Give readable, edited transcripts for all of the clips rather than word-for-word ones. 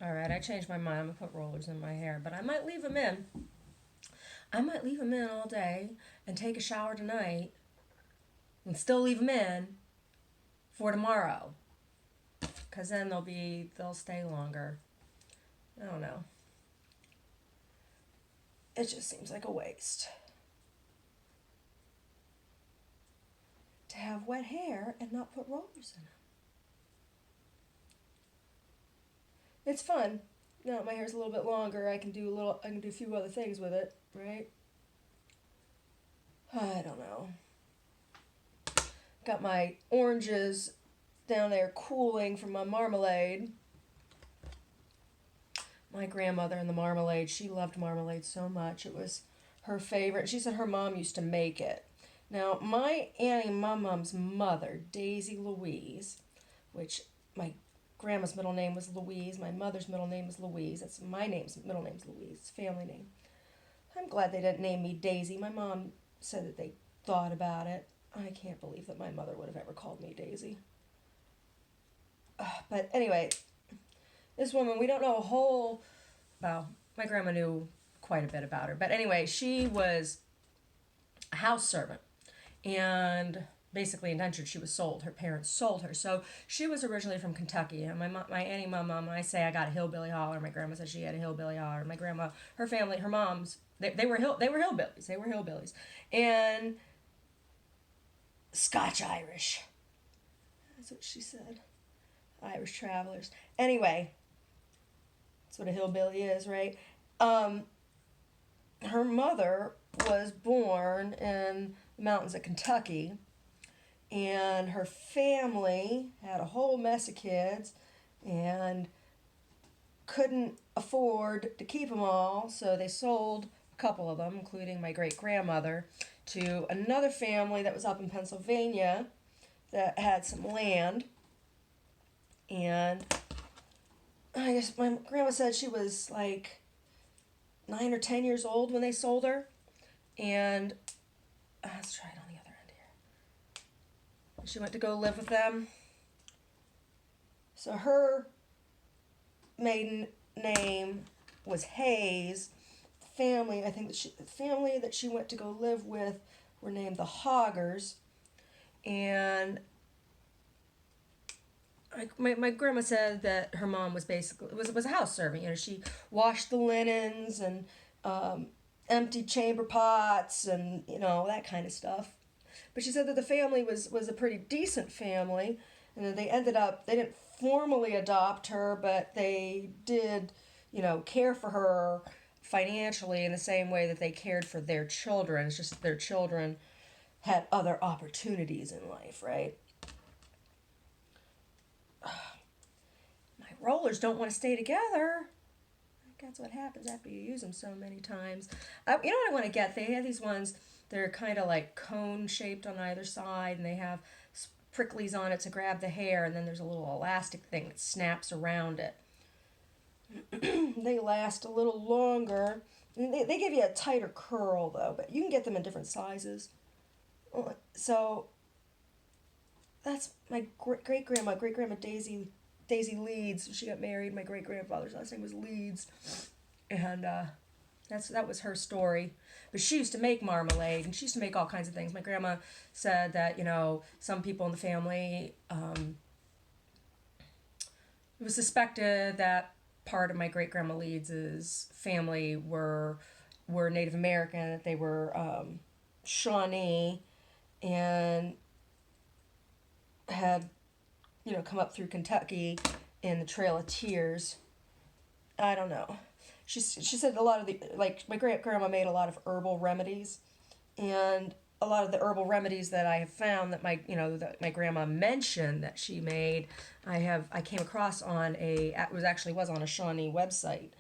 All right, I changed my mind. I'm gonna put rollers in my hair, but I might leave them in. I might leave them in all day and take a shower tonight and still leave them in for tomorrow. Cause then they'll stay longer. I don't know. It just seems like a waste to have wet hair and not put rollers in it. It's fun. Now that my hair's a little bit longer, I can do a few other things with it, right? I don't know. Got my oranges down there cooling from my marmalade. My grandmother and the marmalade, she loved marmalade so much. It was her favorite. She said her mom used to make it. Now, my Auntie Mum-Mum's mother, Daisy Louise, which my grandma's middle name was Louise, my mother's middle name is Louise. That's my middle name's Louise, it's family name. I'm glad they didn't name me Daisy. My mom said that they thought about it. I can't believe that my mother would have ever called me Daisy. But anyway, this woman, we don't know a whole, well, my grandma knew quite a bit about her. But anyway, she was a house servant and basically indentured. She was sold. Her parents sold her. So she was originally from Kentucky. And my Auntie Mum, I say I got a hillbilly holler. My grandma said she had a hillbilly holler. My grandma, her family, her moms, they were hillbillies. They were hillbillies. And Scotch Irish. That's what she said. Irish travelers. Anyway, that's what a hillbilly is, right? Her mother was born in the mountains of Kentucky, and her family had a whole mess of kids and couldn't afford to keep them all, so they sold a couple of them, including my great grandmother, to another family that was up in Pennsylvania that had some land. And I guess my grandma said she was like 9 or 10 years old when they sold her. And let's try it on the other end here. She went to go live with them. So her maiden name was Hayes. The family that she went to go live with were named the Hoggers. And my grandma said that her mom was basically was a house servant. You know, she washed the linens and emptied chamber pots and that kind of stuff. But she said that the family was a pretty decent family, and that they didn't formally adopt her, but they did care for her financially in the same way that they cared for their children. It's just that their children had other opportunities in life, right? My rollers don't want to stay together. That's what happens after you use them so many times. You know what I want to get? They have these ones that are kind of like cone shaped on either side, and they have pricklies on it to grab the hair, and then there's a little elastic thing that snaps around it. They last a little longer. They give you a tighter curl though, but you can get them in different sizes. So that's my great grandma Daisy Leeds. She got married. My great grandfather's last name was Leeds, and that was her story. But she used to make marmalade, and she used to make all kinds of things. My grandma said that some people in the family, it was suspected that part of my great grandma Leeds's family were Native American. That they were Shawnee, and had come up through Kentucky in the Trail of Tears. I don't know. She said a lot of my great grandma made a lot of herbal remedies, and a lot of the herbal remedies that I have found that my grandma mentioned that she made, I came across on was on a Shawnee website.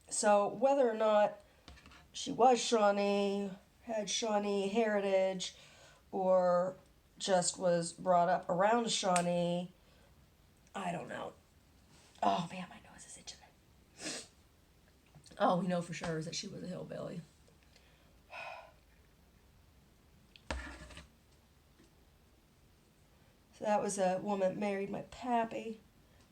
So whether or not she was Shawnee, had Shawnee heritage, or just was brought up around a Shawnee, I don't know. Oh man, my nose is itching. All we know for sure is that she was a hillbilly. So that was a woman that married my pappy.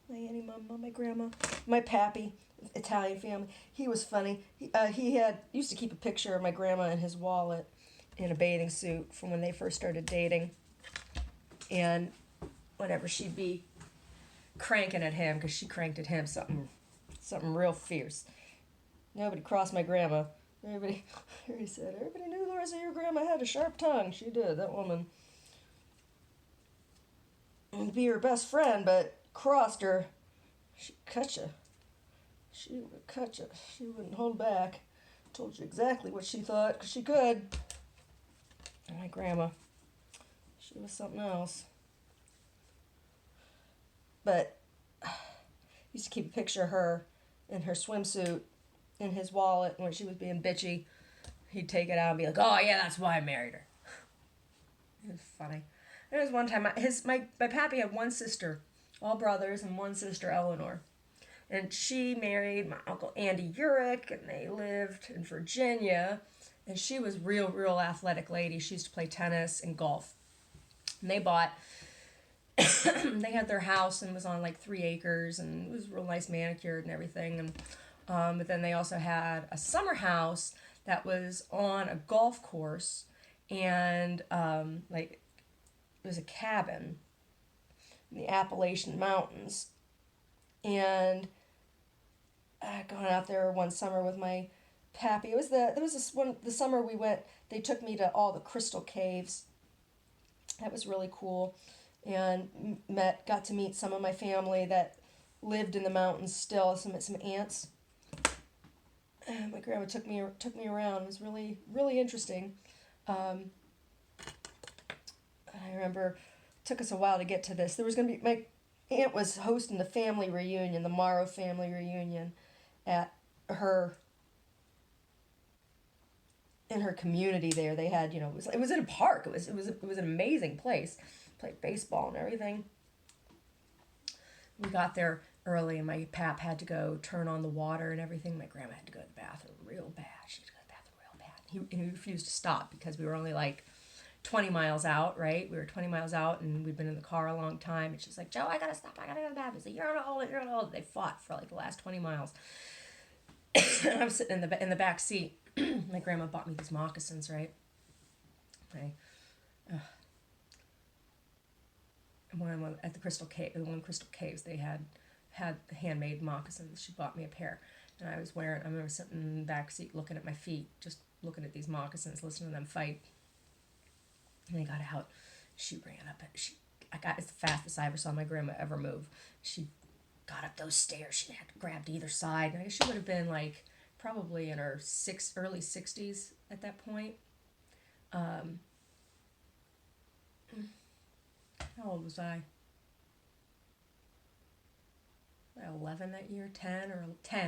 my auntie, my mom, my grandma, my pappy, Italian family. He was funny. He had used to keep a picture of my grandma in his wallet in a bathing suit from when they first started dating. And whenever she'd be cranking at him, because she cranked at him something real fierce. Nobody crossed my grandma. Everybody said, everybody knew, Larissa, your grandma had a sharp tongue. She did, that woman. Would be her best friend, but crossed her. She'd cut you. She would cut you. She wouldn't hold back. Told you exactly what she thought, because she could. And my grandma, she was something else. But I used to keep a picture of her in her swimsuit in his wallet when she was being bitchy. He'd take it out and be like, oh yeah, that's why I married her. It was funny. There was one time, my pappy had one sister, all brothers, and one sister, Eleanor. And she married my Uncle Andy Urick, and they lived in Virginia. And she was real athletic lady. She used to play tennis and golf. And they bought, they had their house and it was on like 3 acres, and it was real nice manicured and everything. And but then they also had a summer house that was on a golf course, and like it was a cabin in the Appalachian Mountains. And I gone out there one summer with my pappy. The summer we went. They took me to all the crystal caves. That was really cool, and got to meet some of my family that lived in the mountains still. Some aunts. And my grandma took me around. It was really interesting. I remember it took us a while to get to this. There was going to be, my aunt was hosting the family reunion, the Morrow family reunion, at her in her community there. They had, it was in a park. It was an amazing place. Played baseball and everything. We got there early, and my pap had to go turn on the water and everything. My grandma had to go to the bathroom real bad. She had to go to the bathroom real bad. He refused to stop because we were only like 20 miles out, right? We were 20 miles out, and we'd been in the car a long time. And she's like, Joe, I gotta stop. I gotta go to the bathroom. He's like, you're gonna hold it. They fought for like the last 20 miles. And I'm sitting in the back seat. My grandma bought me these moccasins, right? At the Crystal Caves, they had handmade moccasins. She bought me a pair, and I remember sitting in the back seat looking at my feet, just looking at these moccasins, listening to them fight. And I got out. She ran up. I got as fast as I ever saw my grandma ever move. She got up those stairs. She had grabbed either side. And I guess she would have been like probably in her early 60s at that point. How old was I? 11 that year, 10 or 10. I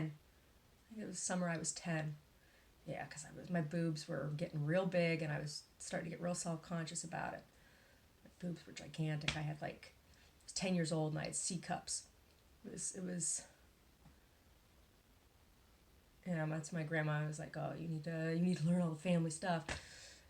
think it was summer I was 10. Yeah, because my boobs were getting real big, and I was starting to get real self-conscious about it. My boobs were gigantic. I was 10 years old, and I had C cups. It was. That's my grandma. I was like, oh, you need to learn all the family stuff.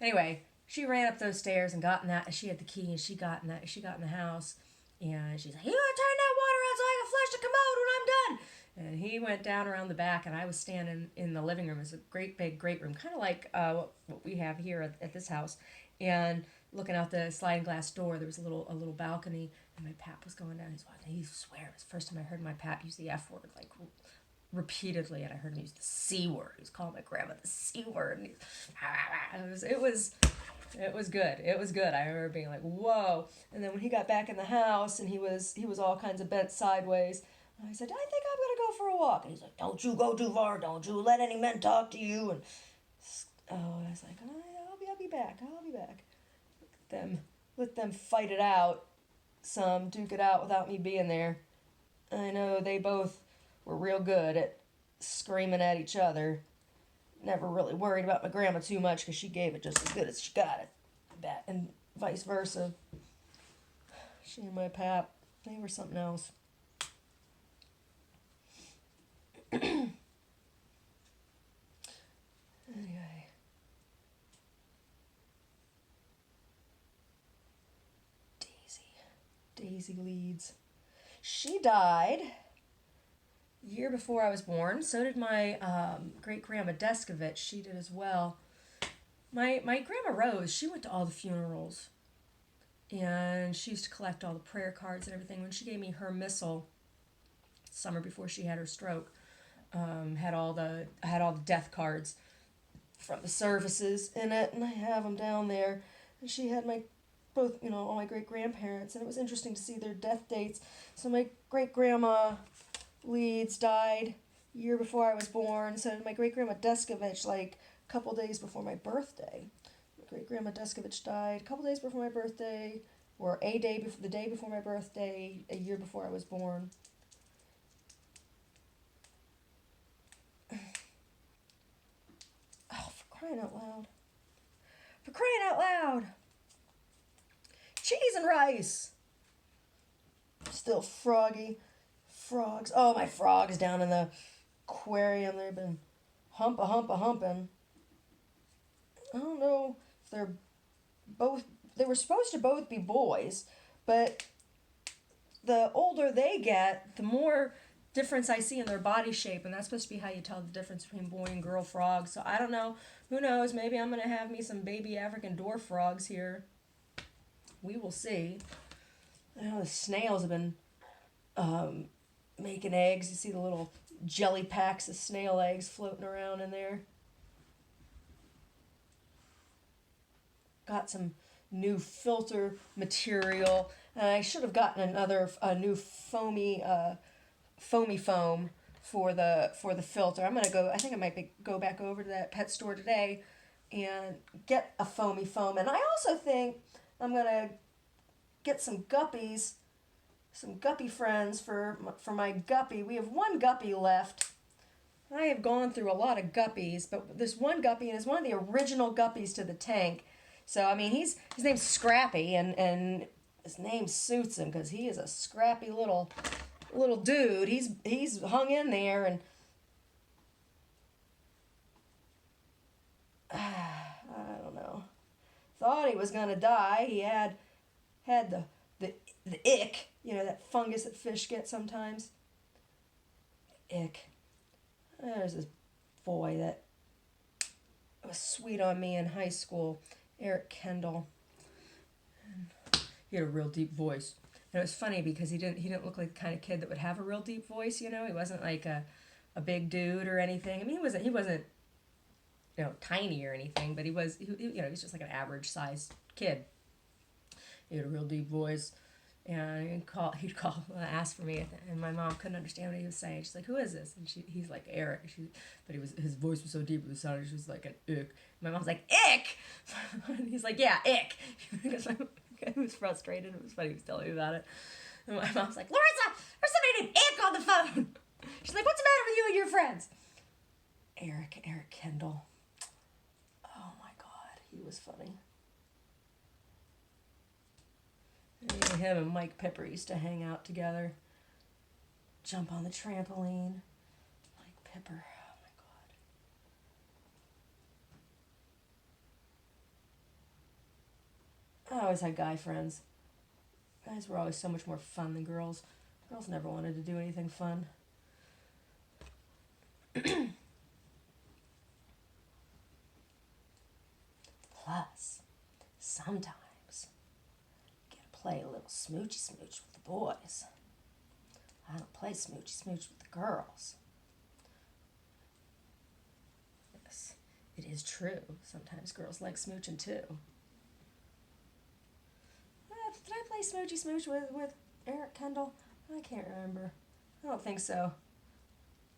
Anyway, she ran up those stairs and got in that. She had the key, and she got in the house, and she's like, you want to turn that water on so I can flush the commode when I'm done? And he went down around the back, and I was standing in the living room. It's a great room, kind of like what we have here at this house. And looking out the sliding glass door, there was a little balcony, and my pap was going down. He swear. It was the first time I heard my pap use the F word, like repeatedly, and I heard him use the C word. He was calling my grandma the C word, and it was good. It was good. I remember being like, whoa. And then when he got back in the house, and he was all kinds of bent sideways, I said, I think I'm going to go for a walk. And he's like, don't you go too far. Don't you let any men talk to you. And I was like, I'll be back. I'll be back. Let them fight it out some, duke it out without me being there. I know they both were real good at screaming at each other. Never really worried about my grandma too much because she gave it just as good as she got it. And vice versa. She and my pap, they were something else. Anyway. Daisy leads. She died a year before I was born. So did my great grandma Deskovich. She did as well. My grandma Rose, she went to all the funerals, and she used to collect all the prayer cards and everything. When she gave me her missal, summer before she had her stroke, I had all the death cards from the services in it, and I have them down there. And she had all my great grandparents, and it was interesting to see their death dates. So my great grandma Leeds died a year before I was born. So did my great grandma Deskovich, like a couple days before my birthday. My great grandma Deskovich died a couple days before my birthday, or the day before my birthday, a year before I was born. Oh, for crying out loud! For crying out loud! Cheese and rice. Still froggy. Frogs. Oh, my frogs down in the aquarium. They've been humping. I don't know if they're both. They were supposed to both be boys, but the older they get, the more difference I see in their body shape, and that's supposed to be how you tell the difference between boy and girl frogs. So I don't know. Who knows? Maybe I'm gonna have me some baby African dwarf frogs here. We will see. I know the snails have been making eggs. You see the little jelly packs of snail eggs floating around in there. Got some new filter material, and I should have gotten a new foamy foam for the filter. I'm gonna go. I think I might go back over to that pet store today and get a foamy foam. And I also think I'm gonna get some guppies, some guppy friends for my guppy. We have one guppy left. I have gone through a lot of guppies, but this one guppy is one of the original guppies to the tank. So I mean, his name's Scrappy, and his name suits him because he is a scrappy little dude. He's hung in there, and I don't know. Thought he was gonna die. He had the ick, that fungus that fish get sometimes. Ick. There's this boy that was sweet on me in high school, Eric Kendall. And he had a real deep voice. And it was funny because he didn't look like the kind of kid that would have a real deep voice, He wasn't like a big dude or anything. I mean, he wasn't tiny or anything, but he was just like an average sized kid. He had a real deep voice, and he'd call ask for me, and my mom couldn't understand what he was saying. She's like, "Who is this?" And he's like, "Eric." But his voice was so deep, it sounded just like an ick. My mom's like, "Ick," and he's like, "Yeah, ick." He was frustrated. It was funny. He was telling me about it, and my mom's like, "Larissa, there's somebody named Ick on the phone." She's like, "What's the matter with you and your friends?" Eric Kendall. Oh my God, he was funny. Him and Mike Pepper used to hang out together, jump on the trampoline. Mike Pepper, oh my God. I always had guy friends. Guys were always so much more fun than girls. Girls never wanted to do anything fun. Plus, sometimes play a little smoochy smooch with the boys. I don't play smoochy smooch with the girls. Yes, it is true. Sometimes girls like smooching too. Did I play smoochy smooch with Eric Kendall? I can't remember. I don't think so.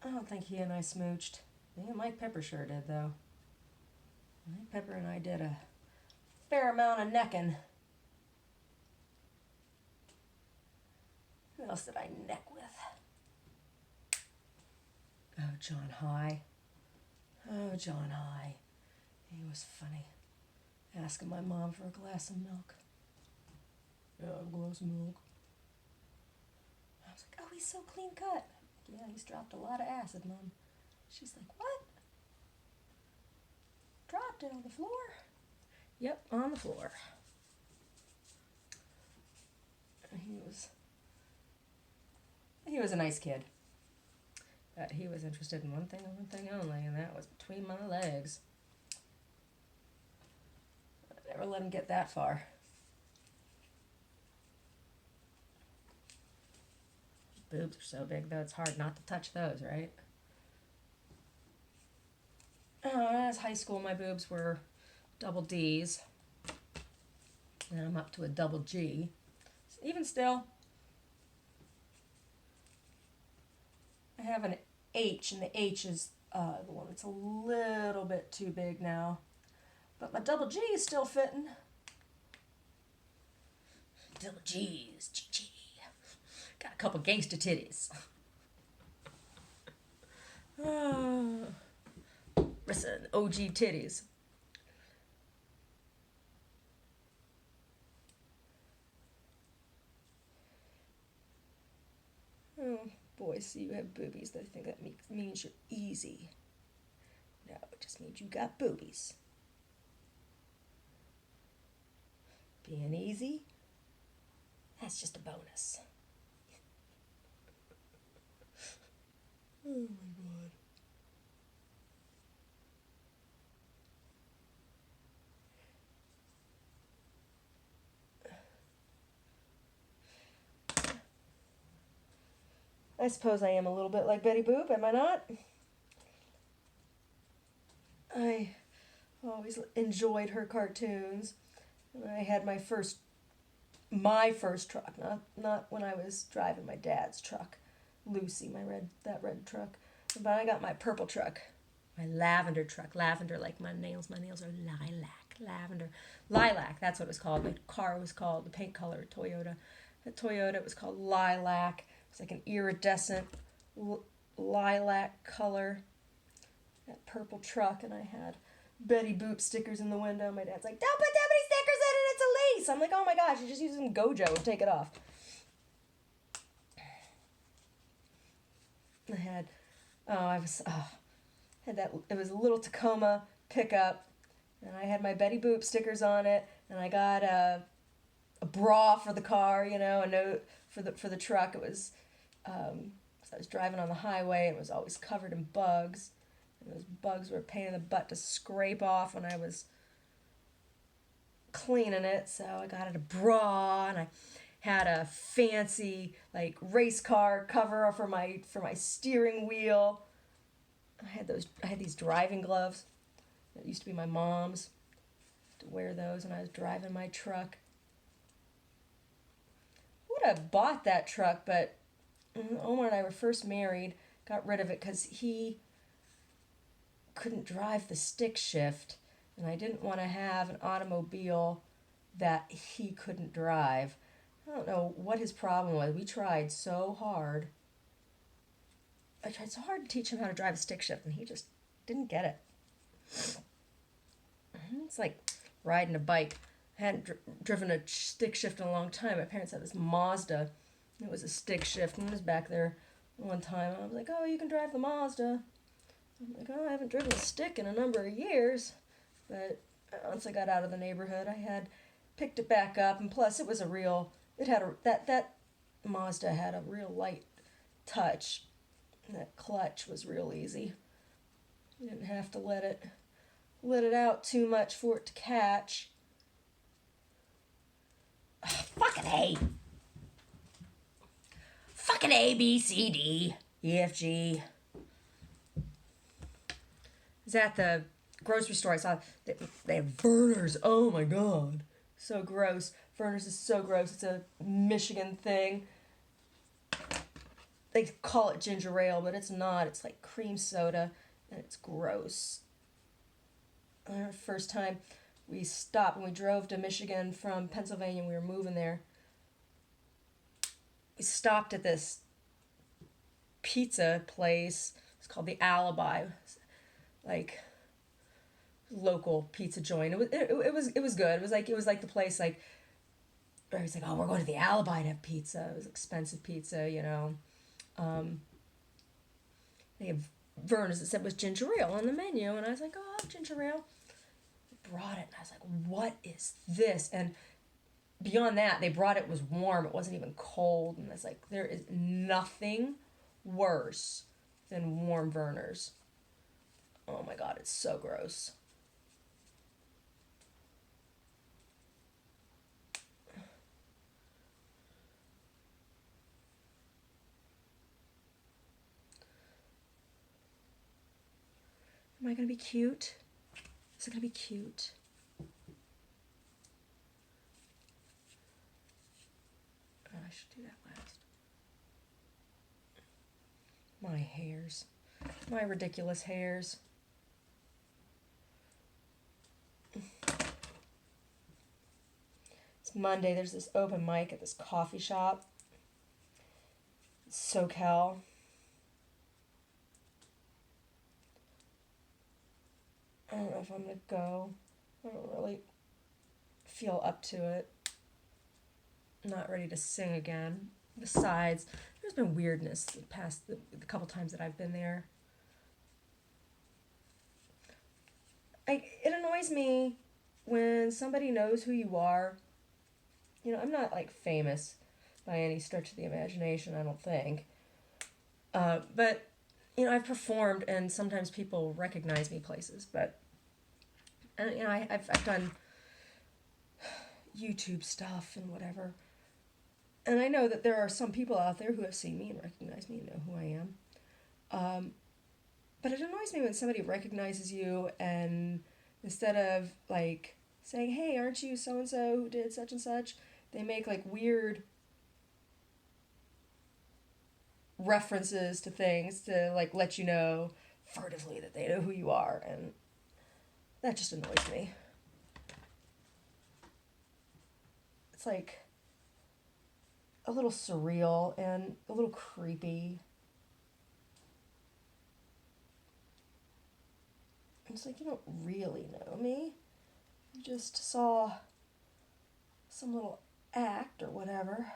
I don't think he and I smooched. Me and Mike Pepper sure did, though. Mike Pepper and I did a fair amount of necking. Who else did I neck with? Oh, John High. He was funny. Asking my mom for a glass of milk. Yeah, a glass of milk. I was like, oh, he's so clean cut. Yeah, he's dropped a lot of acid, Mom. She's like, what? Dropped it on the floor? Yep, on the floor. He was he was a nice kid. But he was interested in one thing and one thing only, and that was between my legs. I never let him get that far. Boobs are so big, though, it's hard not to touch those, right? As high school, my boobs were double D's. And I'm up to a double G. Even still, I have an H, and the H is the one that's a little bit too big now. But my double G is still fitting. Double G's, G. Got a couple gangster titties. Larissa, OG titties. Oh, boys see you have boobies. They think that means you're easy. No, it just means you got boobies. Being easy, that's just a bonus. Oh my God. I suppose I am a little bit like Betty Boop, am I not? I always enjoyed her cartoons. I had my first truck, not when I was driving my dad's truck, Lucy, that red truck. But I got my purple truck, my lavender truck. Lavender like my nails. My nails are lavender. Lilac, that's what it was called. The car was called, the paint color, Toyota. The Toyota was called Lilac. It was like an iridescent lilac color. That purple truck, and I had Betty Boop stickers in the window. My dad's like, "Don't put that many stickers in it, it's a lease." I'm like, "Oh my gosh, you just use some Gojo and take it off." It was a little Tacoma pickup, and I had my Betty Boop stickers on it, and I got a bra for the car, a note for the truck. It was, so I was driving on the highway, and it was always covered in bugs. And those bugs were a pain in the butt to scrape off when I was cleaning it. So I got it a bra, and I had a fancy like race car cover for my steering wheel. I had these driving gloves that used to be my mom's. To wear those when I was driving my truck. Would have bought that truck, but Omar and I were first married. Got rid of it because he couldn't drive the stick shift, and I didn't want to have an automobile that he couldn't drive. I don't know what his problem was. We tried so hard. I tried so hard to teach him how to drive a stick shift, and he just didn't get it. It's like riding a bike. I hadn't driven a stick shift in a long time. My parents had this Mazda. It was a stick shift, and it was back there one time. I was like, "Oh, you can drive the Mazda." I'm like, "Oh, I haven't driven a stick in a number of years." But once I got out of the neighborhood, I had picked it back up, and plus it was that Mazda had a real light touch. And that clutch was real easy. You didn't have to let it out too much for it to catch. Fucking A. Fucking A, B, C, D, E, F, G. I was at the grocery store. I saw they have Vernors. Oh my God. So gross. Vernors is so gross. It's a Michigan thing. They call it ginger ale, but it's not. It's like cream soda, and it's gross. Our first time we stopped and we drove to Michigan from Pennsylvania. We were moving there. We stopped at this pizza place. It's called the Alibi. Like local pizza joint. It was good. It was like the place like where it's like, "Oh, we're going to the Alibi to have pizza." It was expensive pizza, They have Vernors that said was ginger ale on the menu, and I was like, "Oh, I'll have ginger ale." I brought it, and I was like, "What is this?" And beyond that, they brought it was warm. It wasn't even cold, and it's like there is nothing worse than warm Vernors. Oh my god, it's so gross. Am I gonna be cute? Is it gonna be cute? Oh, I should do that last. My hairs. My ridiculous hairs. It's Monday. There's this open mic at this coffee shop. It's SoCal. I don't know if I'm gonna go. I don't really feel up to it. I'm not ready to sing again. Besides, there's been weirdness the couple times that I've been there. It annoys me when somebody knows who you are. You know, I'm not like famous by any stretch of the imagination, I don't think. But you know, I've performed, and sometimes people recognize me places. But and you know, I've done YouTube stuff and whatever, and I know that there are some people out there who have seen me and recognize me and know who I am. But it annoys me when somebody recognizes you and instead of like saying, "Hey, aren't you so and so who did such and such?" they make like weird references to things to like let you know furtively that they know who you are, and that just annoys me. It's like a little surreal and a little creepy. It's like you don't really know me. You just saw some little act or whatever.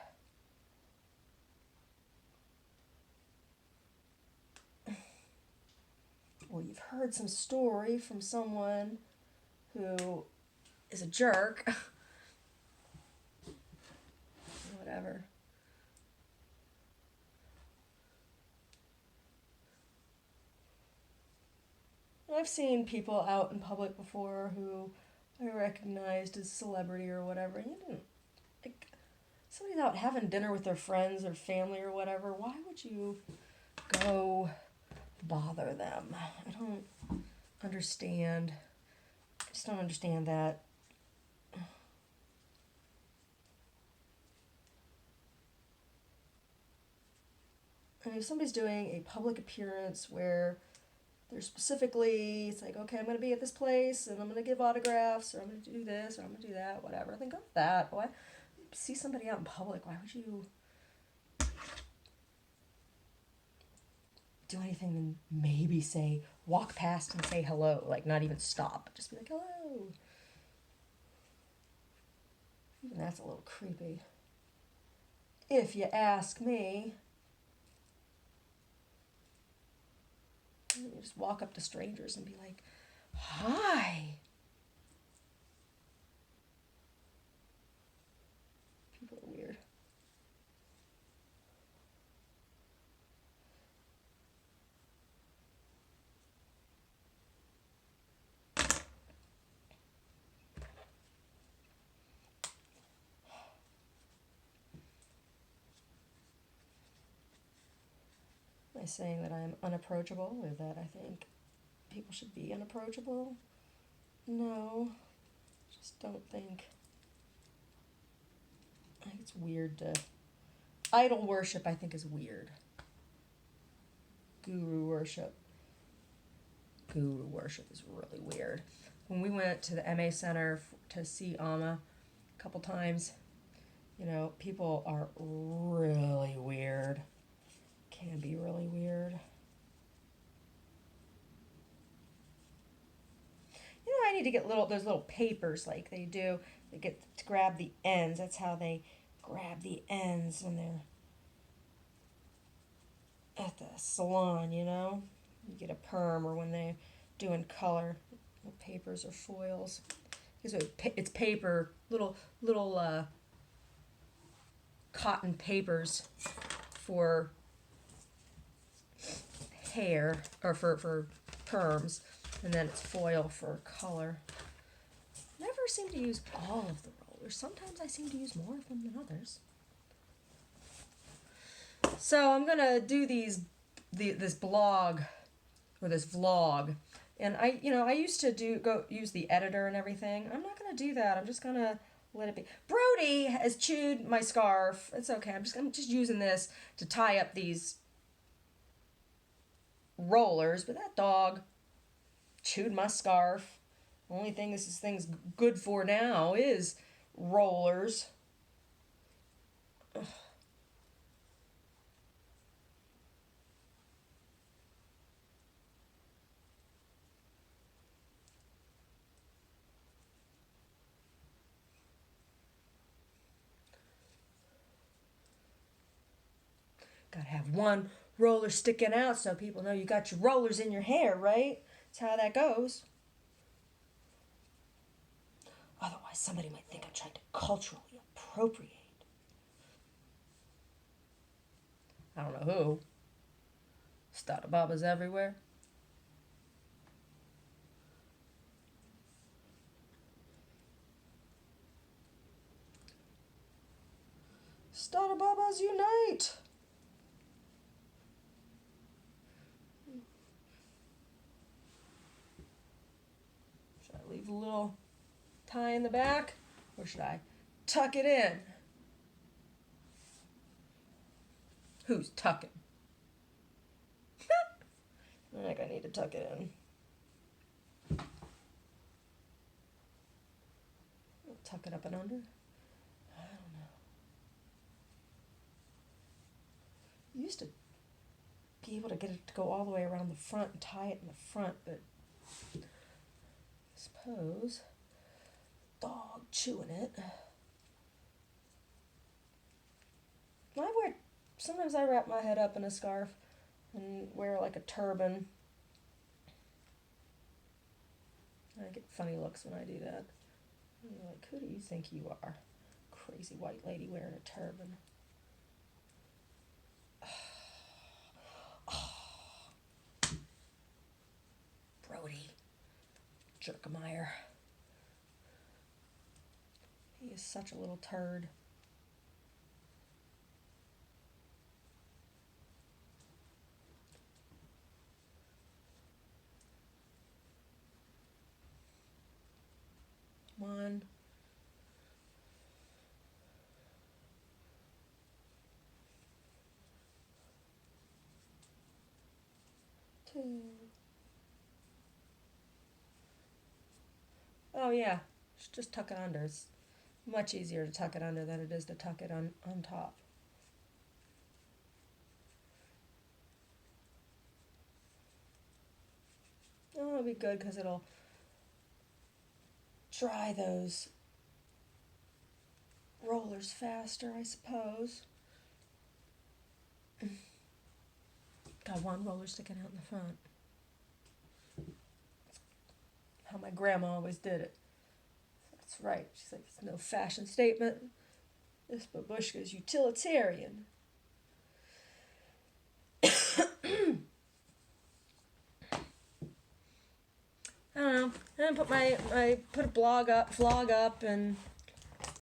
Well, you've heard some story from someone who is a jerk. Whatever. I've seen people out in public before who I recognized as celebrity or whatever. And you didn't, like, somebody's out having dinner with their friends or family or whatever. Why would you go bother them? I don't understand. I just don't understand that. And if somebody's doing a public appearance where they're specifically, it's like, okay, I'm going to be at this place and I'm going to give autographs or I'm going to do this or I'm going to do that, whatever. Then go with that. Why see somebody out in public? Why would you do anything than maybe say, walk past and say hello? Like, not even stop. Just be like, hello. Even that's a little creepy. If you ask me. You just walk up to strangers and be like, hi. People are weird. Am I saying that I'm unapproachable or that I think people should be unapproachable? No. Just don't think. I think it's weird to. Idol worship, I think, is weird. Guru worship. Guru worship is really weird. When we went to the MA Center to see Amma a couple times, you know, people are really weird. Can be really weird. You know, I need to get those little papers like they do. They get to grab the ends. That's how they grab the ends when they're at the salon, you know? You get a perm or when they're doing color. Papers or foils. It's paper, little cotton papers for hair, or for perms, and then it's foil for color. Never seem to use all of the rollers. Sometimes I seem to use more of them than others. So I'm gonna do this blog or this vlog, and I used to go use the editor and everything. I'm not gonna do that. I'm just gonna let it be. Brody has chewed my scarf. It's okay. I'm just using this to tie up these rollers, but that dog chewed my scarf. Only thing this thing's good for now is rollers. Ugh. Gotta have one roller sticking out so people know you got your rollers in your hair, right? That's how that goes. Otherwise, somebody might think I'm trying to culturally appropriate. I don't know who. Stada Babas everywhere. Stada Babas unite! Should I leave a little tie in the back, or should I tuck it in? Who's tucking? I think I need to tuck it in. Tuck it up and under. I don't know. You used to be able to get it to go all the way around the front and tie it in the front, but I suppose dog chewing it. Sometimes I wrap my head up in a scarf and wear like a turban. I get funny looks when I do that. You're like, who do you think you are? Crazy white lady wearing a turban. Brody. Jerkemeyer. He is such a little turd. One. Two. Oh yeah, just tuck it under. It's much easier to tuck it under than it is to tuck it on top. Oh, it'll be good because it'll dry those rollers faster, I suppose. Got one roller sticking out in the front. How my grandma always did it. That's right. She's like, it's no fashion statement. This babushka's utilitarian. I don't know. And put a vlog up, and